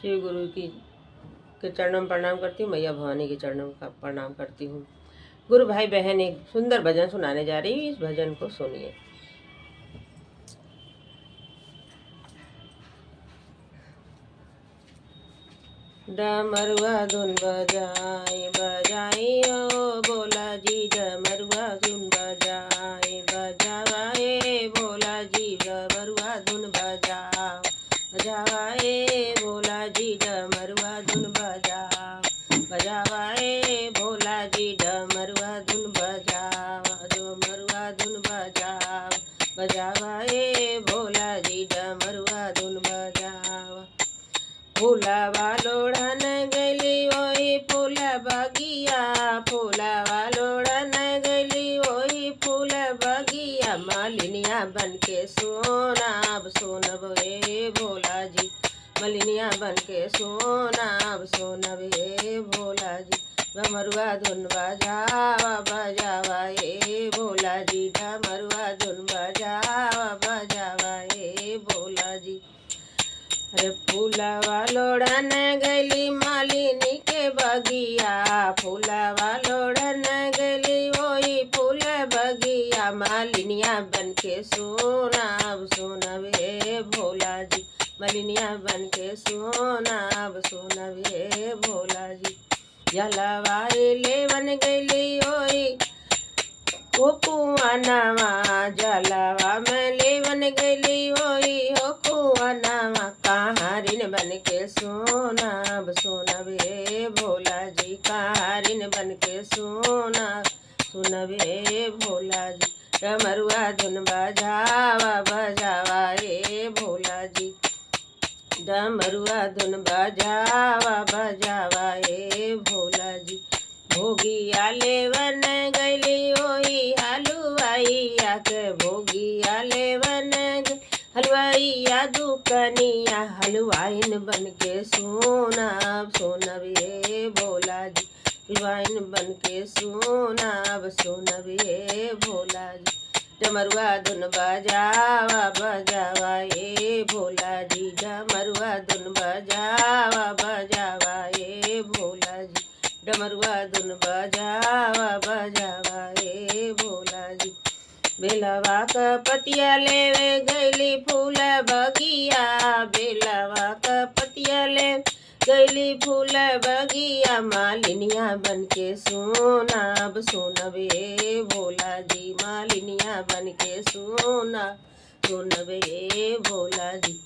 शिव गुरु की के चरणों में प्रणाम करती हूँ, मैया भवानी के चरणों का प्रणाम करती हूँ। गुरु भाई बहन एक सुंदर भजन सुनाने जा रही हूँ, इस भजन को सुनिए। डमरुआ धुन बजाए बजाए ओ बोला जी, डमरुआ धुन बजाए बजाए बोला जी, डमरुआ धुन बजाओ बजाए बोला जी, डमरुआ धुन बजाओ बजाए भोला जी, डमरुआ धुन बजाओ डमरुआ धुन बजाओ बजाए भोला जी, डमरुआ धुन बजाओ। फूलवा लोढ़न गली वही फूल बगिया, फूलवा लोढ़न गली वही फूल बगिया, मालिनिया बन के सोनाब सोनब हे भोला जी, मालिनिया बन के सोनाब सोनब हे भोला जी, डमरुआ धुन बजावा बजावा हे भोला जी, डमरुआ धुन बजावा बजावा हे भोला जी। अरे फूलवा लोढ़न गली मालिनी के बगिया, फूलवा लोढ़न गली वही फूल बगिया, मालिनिया बन के सोनाब सोनब हे भोला जी, मालिनिया बन के सोनाब सोनब हे भोला जी। जलवा लेवन गली वही हो कुआनावा, जलवा में लेवन गली वही हो कुआनावा, कहारिन बन के सोनाब सोनब हे भोला जी, कहारिन बन के सोनाब सोनब हे भोला जी, डमरुआ धुन बजावा बजावा हे भोला जी, डमरुआ धुन बजावा बजावा हे भोला जी। भोगिया लेवन गली वही हलवाइया के, भोगिया लेवन हलवाइया दुकनिया, हलवाइन बन के सोनाब सोनब हे भोला जी, हलवाइन बन के सोनाब सोनब हे भोला जी, डमरुआ धुन बजावा बजावा हे भोला जी, डमरुआ धुन बजावा बजावा हे भोला जी, डमरुआ धुन बजावा बजावा हे भोला जी। बेलवा का पतिया लेवे गैली फूल बगिया, बेलवा का पतिया ले गैली फूल बगिया, मालिनिया बन के सोनाब सोनब हे भोला जी, मालिनिया बन के सोनाब सोनब हे भोला जी,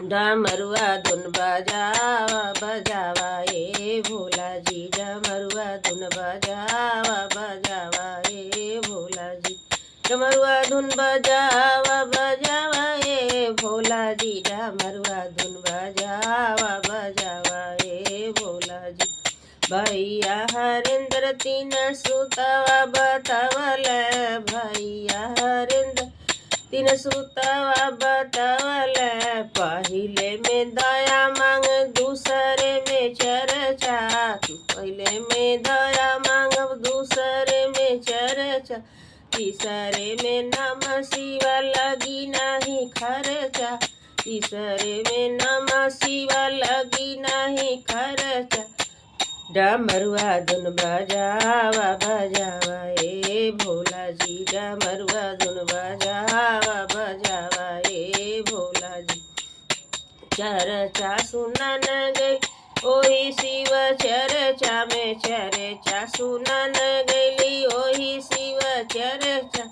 डमरुआ धुन बजावा बजावा हे भोला जी, डमरुआ धुन बजावा बजावा हे भोला जी, डमरुआ धुन बजावा बजावा हे भोला जी, डमरुआ धुन बजावा बजावा हे भोला जी। भैया हरेंद्र तीन सुतवा बतावल, भैया हरेंद्र तीन सुतवा बतावल, पहिले में दया मांग दूसरे में चर्चा, पहिले में दया मांग दूसरे में चर्चा, तीसरे में नमः शिवा लगी नहीं खर्चा, तीसरे में नमः शिवा लगी नहीं खर्चा, डमरुआ धुन बजावा बजावा हे भोला जी, डमरुआ धुन बजावा बजावा हे भोला जी। चर्चा सुनन गई ओही शिव चर्चा में, चर्चा सुनन गई ओही शिव चर्चा,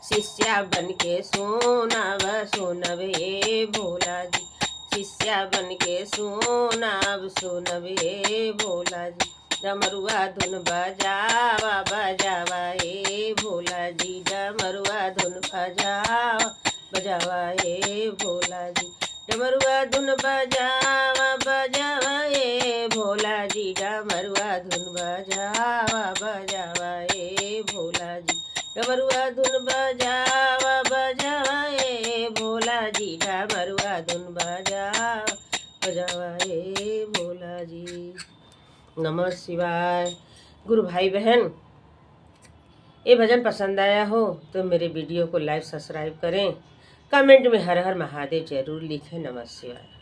शिष्या बन के सोनाब सोनब हे भोला जी, शिष्या बन के सोनाब सोनब हे भोला जी, डमरुआ धुन बजावा बजावा हे भोला जी, डमरुआ धुन बजावा बजावा हे भोला जी, डमरुआ धुन बजावा बजावा हे भोला जी, डमरुआ धुन बजावा बजावा हे भोला जी, डमरुआ धुन बजावा बजावा हे भोला जी, डमरुआ धुन बजावा बजावा हे भोला जी। नमः शिवाय। गुरु भाई बहन, ये भजन पसंद आया हो तो मेरे वीडियो को लाइक सब्सक्राइब करें, कमेंट में हर हर महादेव जरूर लिखें। नमः शिवाय।